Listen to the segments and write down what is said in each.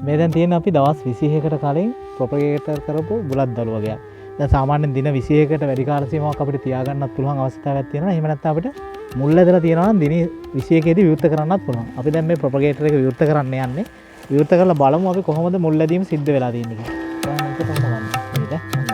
මේ දැන් තියෙන අපි දවස් 21කට කලින් ප්‍රොපගේටර් කරපු බුලත් දළු වගේක්. දැන් සාමාන්‍යයෙන් දින 21කට වැඩි කාල සීමාවක් අපිට තියාගන්නත් පුළුවන් අවස්ථාවක් තියෙනවා. එහෙම නැත්නම් අපිට මුල් ඇදලා තියෙනවා නම් දින 21 දී විවෘත කරන්නත් පුළුවන්. අපි දැන් මේ ප්‍රොපගේටර් එක විවෘත කරන්න යන්නේ. විවෘත කරලා බලමු අපි කොහොමද මුල් ඇදීම සිද්ධ වෙලා තියෙන්නේ කියලා. දැන් මේක තමයි නේද?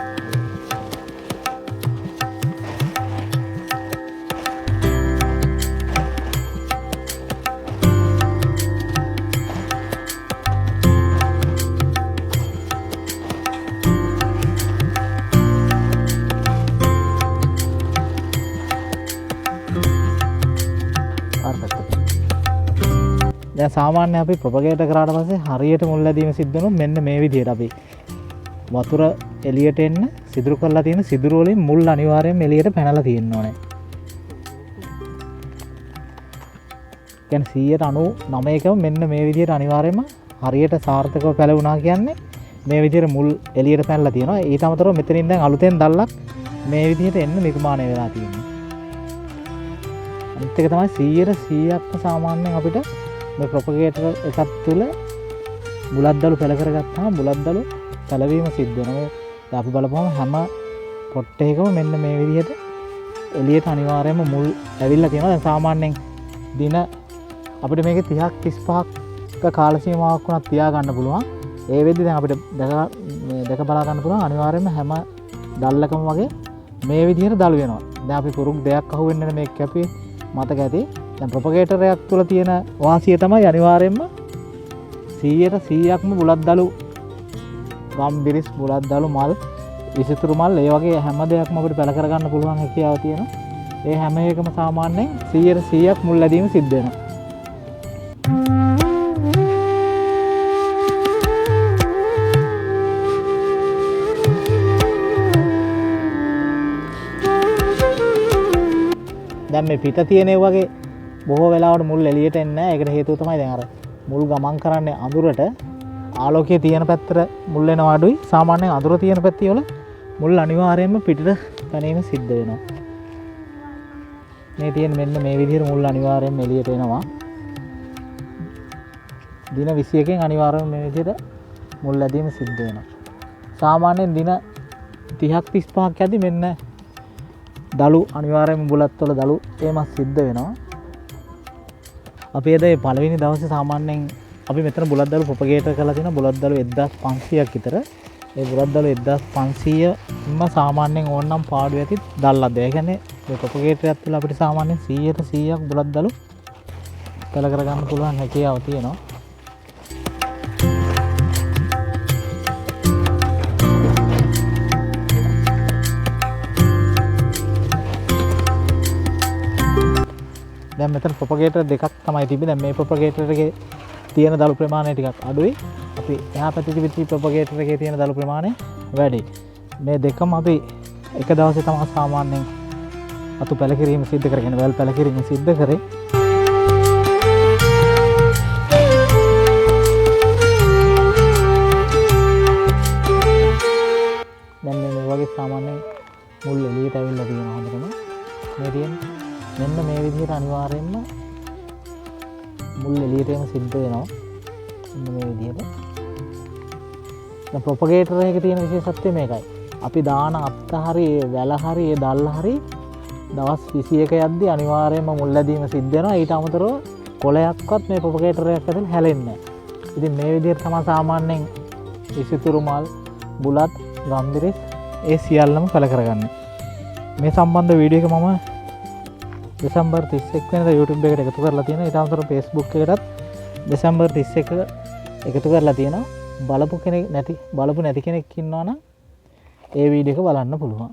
දැන් සාමාන්‍ය අපි ප්‍රොපගේටර් කරාට පස්සේ හරියට මුල් ඇදීම සිද්ධ වෙනවා මෙන්න මේ විදිහට. අපි වතුර එළියට එන්න සිදුරු කරලා තියෙන සිදුරු වලින් මුල් අනිවාර්යයෙන්ම එළියට පැනලා තියෙන්න ඕනේ. කියන්නේ 99%කම මෙන්න මේ විදිහට අනිවාර්යයෙන්ම හරියට සාර්ථකව පැලුණා කියන්නේ මේ විදිහට මුල් එළියට පැනලා තියෙනවා. ඊට අමතරව මෙතනින් දැන් අලුතෙන් දැල්ලක් මේ විදිහට එන්න නිර්මාණය වෙලා තියෙනවා. අනිත් එක තමයි 100%ක්ම සාමාන්‍යයෙන් අපිට මේ ප්‍රොපගේටර් එකක් තුළ බුලත් දළු පැල කරගත්තාම බුලත් දළු පැලවීම සිද්ධ වෙනවා. දැන් අපි බලපුවම හැම පොට්ටේකම මෙන්න මේ විදිහට එළියට අනිවාර්යයෙන්ම මුල් ඇවිල්ලා තියෙනවා. දැන් සාමාන්‍යයෙන් දින අපිට මේකේ 30ක් 35ක කාල සීමාවක් වුණත් තියා ගන්න පුළුවන්. ඒ වෙද්දි දැන් අපිට දැක බලා ගන්න පුළුවන් අනිවාර්යයෙන්ම හැම දැල්ලකම වගේ මේ විදිහට දළු වෙනවා. දැන් අපි පුරුක් දෙයක් අහුවෙන්නේ මේක කැපුවේ මතක ඇති. දැන් ප්‍රොපගේටර් එකක් තුළ තියෙන වාසිය තමයි අනිවාර්යයෙන්ම 100%ක්ම බුලත් දළු ගම්බිරිස් බුලත් දළු මල් විසිතුරු මල් ඒ වගේ හැම දෙයක්ම අපිට පැල කරගන්න පුළුවන් හැකියාව තියෙනවා. ඒ හැම එකම සාමාන්‍යයෙන් 100%ක් මුල් ඇදීම සිද්ධ වෙනවා. දැන් මේ පිට තියෙන ඒ වගේ බොහෝ වෙලාවට මුල් එළියට එන්නේ නැහැ. ඒකට හේතුව තමයි දැන් අර මුල් ගමන් කරන්නේ අඳුරට ආලෝකයේ තියෙන පැත්තට මුල් වෙනවා අඩුයි. සාමාන්‍යයෙන් අඳුර තියෙන පැත්තේ වල මුල් අනිවාර්යයෙන්ම පිටට පැනීම සිද්ධ වෙනවා. මේ තියෙන මෙන්න මේ විදිහට මුල් අනිවාර්යයෙන්ම එළියට එනවා. දින 21කින් අනිවාර්යයෙන්ම මේ විදිහට මුල් ඇදීම සිද්ධ වෙනවා. සාමාන්‍යයෙන් දින 30ක් 35ක් යද්දි මෙන්න දළු අනිවාර්යයෙන්ම බුලත් වල දළු ඒමත් සිද්ධ වෙනවා. අපි එද පළවෙනි දවසේ සාමාන්‍යයෙන් අපි මෙතන බුලත් දළු ප්‍රොපගේටර් කරලා තියෙන බුලත් දළු 1500ක් විතර. ඒ බුලත් දළු 1500ම සාමාන්‍යයෙන් ඕනනම් පාඩු ඇති දැල්ලක්ද. ඒ කියන්නේ මේ ප්‍රොපගේටර් එකත් තුළ අපිට සාමාන්‍යයෙන් 100%ක් බුලත් දළු පැල කරගන්න පුළුවන් හැකියාව තියෙනවා. දැන් මෙතන ප්‍රොපගේටර් දෙකක් තමයි තිබෙන්නේ. දැන් මේ ප්‍රොපගේටර් එකේ තියෙන දළු ප්‍රමාණය ටිකක් අඩුයි. අපි එහා පැත්තේ තිබිච්ච ප්‍රොපගේටර් එකේ තියෙන දළු ප්‍රමාණය වැඩි. මේ දෙකම අපි එක දවසේ තමයි සාමාන්‍යයෙන් අතු පැල කිරීම සිද්ධ කරගෙන වැල් පැල කිරීම සිද්ධ කරේ. දැන් මේ වගේ සාමාන්‍යයෙන් මුල් එළියට ඇවිල්ලා තියෙනවා හොඳටම. මේ තියෙන්නේ මෙන්න මේ විදිහට අනිවාර්යයෙන්ම මුල් එළියටම සිද්ධ වෙනවා. මෙන්න මේ විදිහට. දැන් ප්‍රොපගේටර් එකේ තියෙන විශේෂත්වය මේකයි. අපි දාන අත්ත හරි වැල හරි ඒ දැල්ල හරි දවස් 21 යද්දී අනිවාර්යයෙන්ම මුල් ඇදීම සිද්ධ වෙනවා. ඊට අමතරව කොළයක්වත් මේ ප්‍රොපගේටර් එකක් ඇතුලේ හැලෙන්නේ නැහැ. ඉතින් මේ විදිහට තමයි සාමාන්‍යයෙන් විසිතුරු මල් බුලත් ගම්බිරිස් ඒ සියල්ලම පැල කරගන්නේ. මේ සම්බන්ධ වීඩියෝ එක මම දෙසැම්බර් 31 වෙනිදා YouTube එකට එකතු කරලා තියෙනවා. ඊට අමතරව Facebook එකටත් දෙසැම්බර් 31 එකතු කරලා තියෙනවා. බලපු නැති කෙනෙක් ඉන්නවා නම් ඒ වීඩියෝ එක බලන්න පුළුවන්.